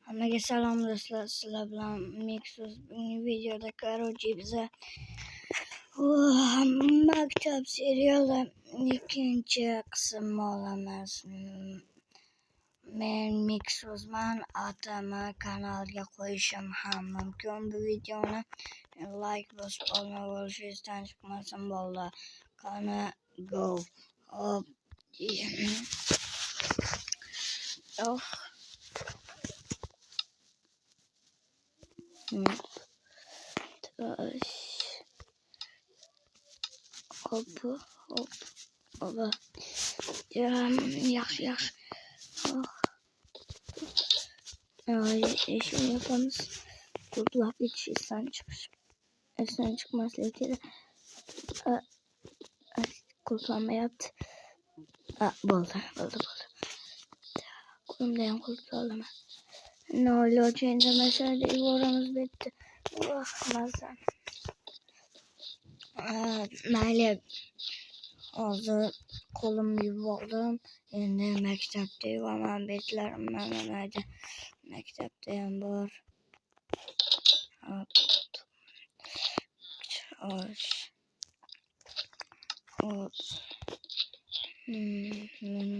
Hammaga salom do'stlar, sizlar bilan Mixus. Bugungi videoda короче biza maktab seriali ikkinchi qismni olamiz. Men Mixusman, atama kanalga qo'yishim ham mumkin bu videoni. Like bosib obuna bo'lishingizdan chiqmasin bolalar. Qani go. Hop. Hop. Yaxshi. Shuni yapamiz. Ko'plab esdan chiqmaslik kerak. Qo'llanmayapti. Bo'ldi. Qo'limda ham qo'lga olaman. Iloji indamashadi, yuboramiz bitta. Mazza. Mayli. Hozir qo'limni yubordim. Endi maktabda yuvaman betlarim mana mayda. Maktabda ham bor. Hop.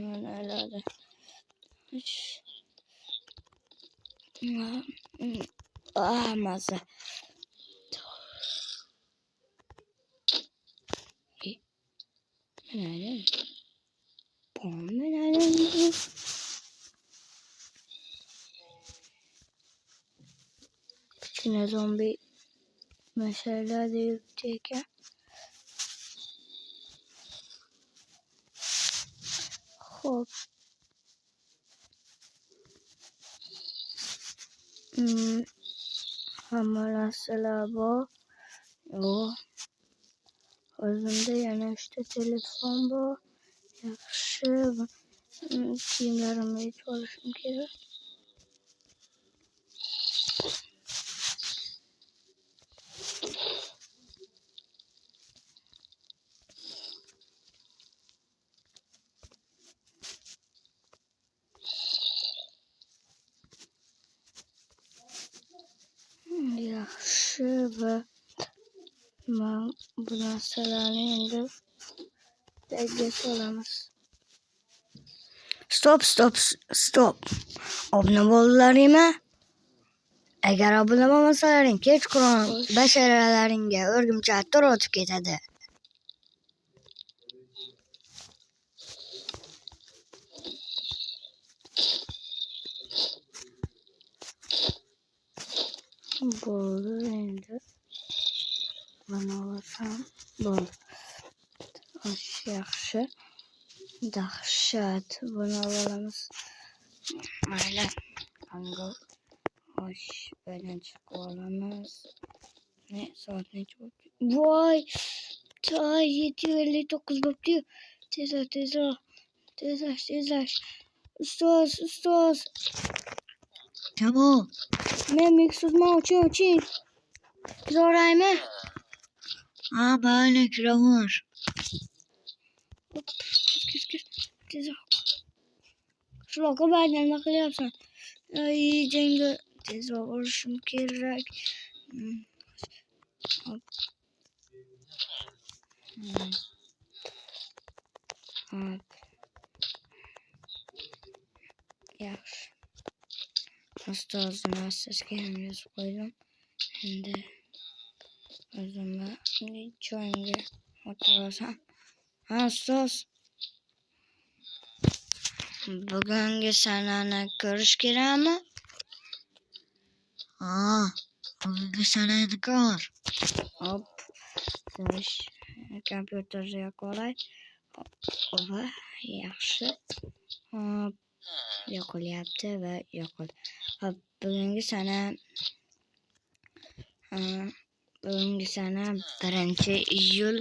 Mana aladi. Mazza. Kichkina zombi mashalada yuribdi ekan. Xo'p. Hamma narsalar bor. O'zimda yana 3 ta telefon bor. Yaxshi. Kiyimlarimni yechib olishim kerak. Yaxshi va bu narsalarni endi tagiga solamiz. Stop. Obuna bo'ldinglarmi? Agar obuna bo'lmasalaring, kechqurun basharalaringga o'rgimchak tur o'tib ketadi. Bo'ldi endi. Mana olasam bo'ldi. Yaxshi. Dahshat. Buni olamiz. Mayli. Ango. Birinchi olamiz. Soat necha bo'ldi? Voy! 7:59 bo'libdi. Tezlash. Ustoz. Chamo. Men Mixusman uchun. Zo'raymi? Mayli, kiraver. Kir. Tezroq. Shunaqa badanni qilyapsan. Jangga tezroq urishim kerak. Hop. Yaxshi. Ustozni narsasiga ham yozib qo'ydim. Endi o'zimni joyimga o'tirasan. Ustoz. Bugungi sanani ko'rish kerakmi? Bugungi sanani ko'r. Hop. Ko'rish kompyuterga qo'lay. Hop. Yaxshi. Hop. Yo'qolyapti va yo'qoldi. Hop. Bugungi sana 1-iyul.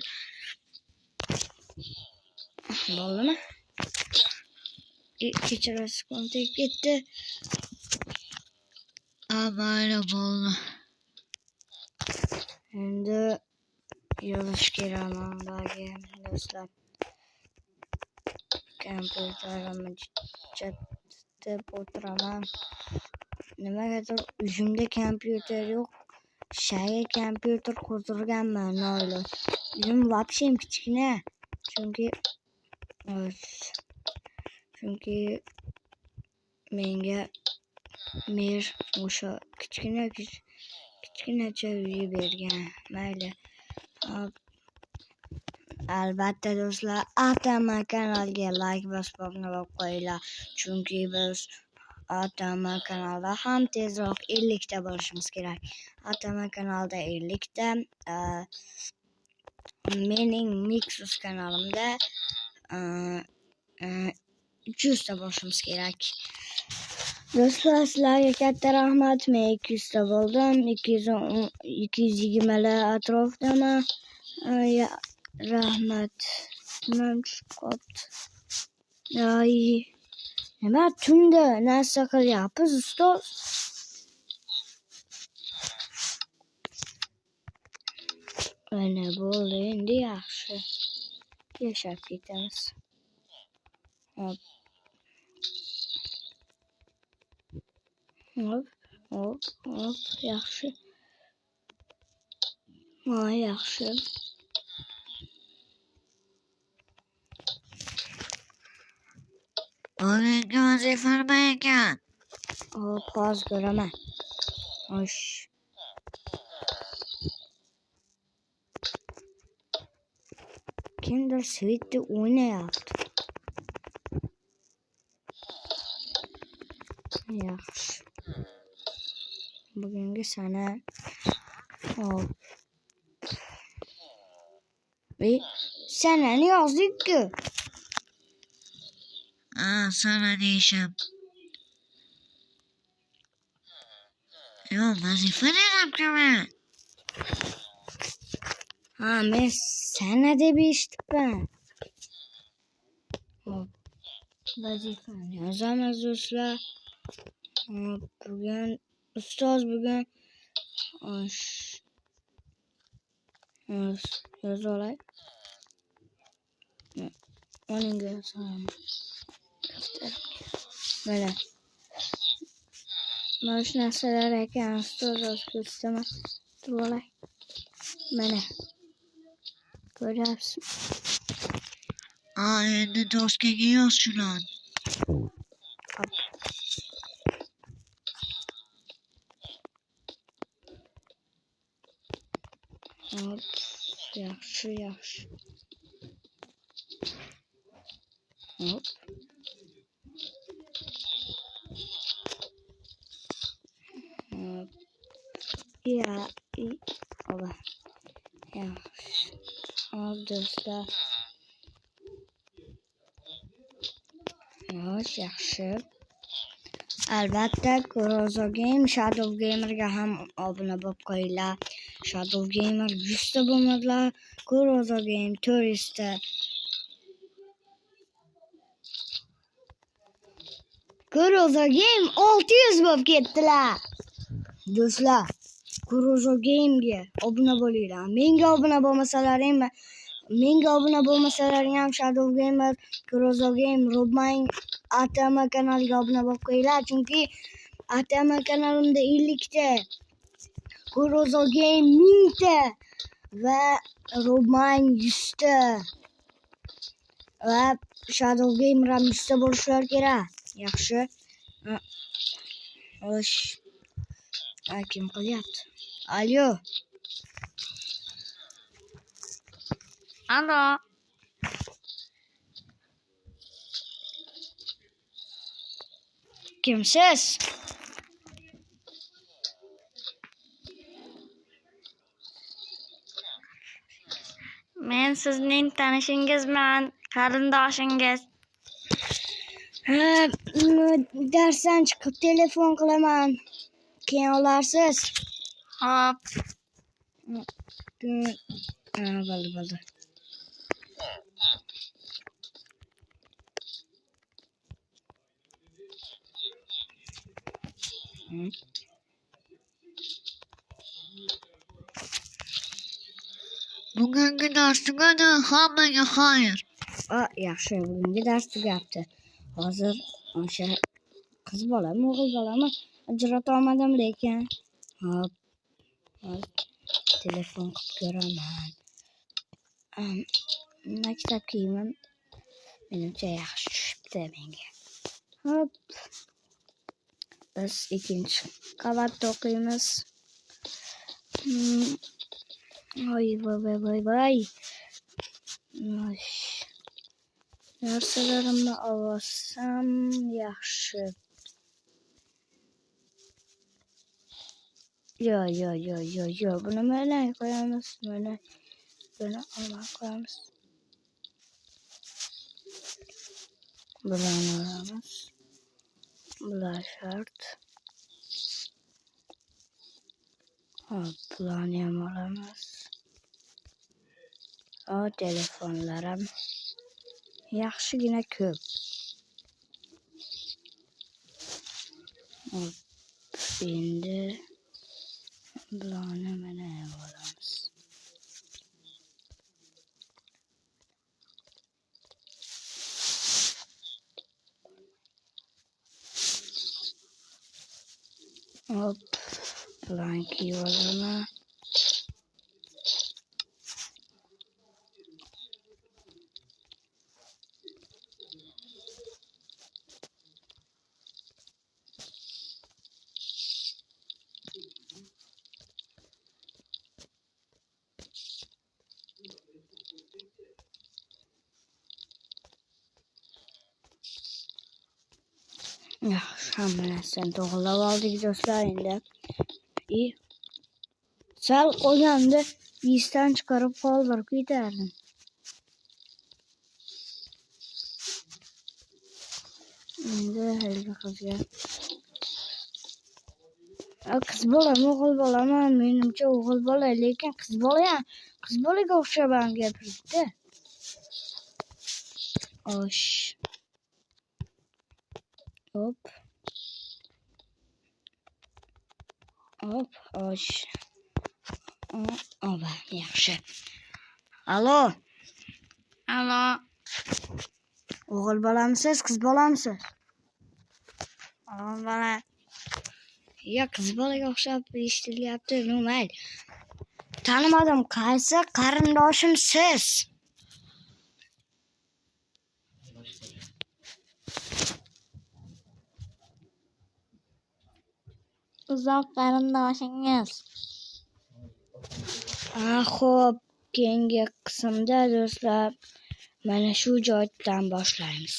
Bo'ldimi? Kechirasiz kontek ketdi. Mayli bo'ldi. Endi yozish kerak manbaga do'stlar. Kompyuterimni deb o'tiraman. Nimagadir uyimda kompyuter yo'q. Shayga kompyuter qurdirganman noiloj. Uyim вообще kichkina. Chunki menga mer o'sha kichkinacha uy bergan. Mayli. Albatta do'stlar, Atama kanalga like bosib obuna bo'lib qo'yinglar. Chunki biz Atama kanalda ham tezroq 50 ta bo'lishimiz kerak. Atama kanalda 50 ta, mening Mixus kanalimda 300 ta bo'lishimiz kerak. Do'stlar, sizlarga katta rahmat. Men 200 ta bo'ldim. 220 lar atrofidaman. Rahmat. Tunam tushib qolibdi. Nima tunda narsa qilyapsiz, ustoz? Mana bo'ldi, endi yaxshi. Yashab ketamiz. Hop, yaxshi. Yaxshi. Bugungi vazifa nima ekan? Hozir ko'raman. Xo'sh. Kimdir Switch'da o'ynayapti. Yaxshi. Bugungi sana. Hop. Sanani yozdik-ku. Sana deyishim. Vazifa dedim-ku men. Men sana deb eshitibman. Hop. Vazifani yozamiz do'stlar. Bugun ustoz yoz olay. Oningga yozaman. Mana. Mana shu narsalar ekan ustoz yozib ko'rsataman. Turib olay. Mana. Ko'ryapsiz. Endi doskaga yoz shularni. Hop. Yaxshi. Hop. Oba. Yaxshi. Hop do'stlar. Yaxshi. Albatta, Kurozo Game, Shadow Gamerga ham obuna bo'lib qo'yinglar. Shadow Gamer 100 ta bo'lmadilar. Kurozo Game 400 ta. Kurozo Game 600 bo'lib ketdilar. Do'stlar, Kurozo Game'ga obuna bo'linglar. Menga obuna bo'lmasalaring ham Shadow Gamer, Kurozo Game, Robmine, Atama kanaliga obuna bo'lib qo'yinglar. Chunki Atama kanalimda 50 ta, Kurozo Game 1000 ta va Robmine 100 ta va Shadow Gamer ham 100 ta bo'lishlari kerak. Yaxshi. Xo'sh. Kim qilyapti? Alo. Kimsiz? Men sizning tanishingizman, qarindoshingiz. Darsdan chiqib telefon qilaman. Keyin olarsiz. Hop. Bo'ldi. Bugungi dars tugadi, hammaga xayr. Yaxshi, bugungi dars tugabdi. Hozir o'sha qiz bolami, o'g'il bolami ajrata olmadim lekin. Hop. Telefon qilib ko'raman. Maktab kiyimim menimcha yaxshi tushibdi menga. Hop. Biz 2-qavatda o'qiymiz. Voy. Narsalarimni olsam yaxshi. Yo. Buni mana qo'yamiz. Buni olmay qo'yamiz. Bularni olamiz. Bular shart. Hop, bularni ham olamiz. Telefonlarim yaxshigina ko'p. Hop, endi bularni mana olamiz. Hop, bularni kiyib olaman. Hamma narsani to'g'rilab oldik do'stlar endi. Sal qolganda yuzdan chiqarib qoldirib ketardim. Endi haligi qizga qiz bolami, o'g'il bolami? Menimcha o'g'il bola, lekin qiz bolaga o'xshab gapirdi. Osh. Hop, osh. Yaxshi. Alo. O'g'il bolamisiz, qiz bolamisiz? O'g'il bola. Yo, qiz bolaga o'xshab eshitilyapti. Mayli. Tanimadim, qaysi qarindoshim siz? Uzoq qarindoshingiz. Xo'p, keyingi qismda do'stlar mana shu joydan boshlaymiz.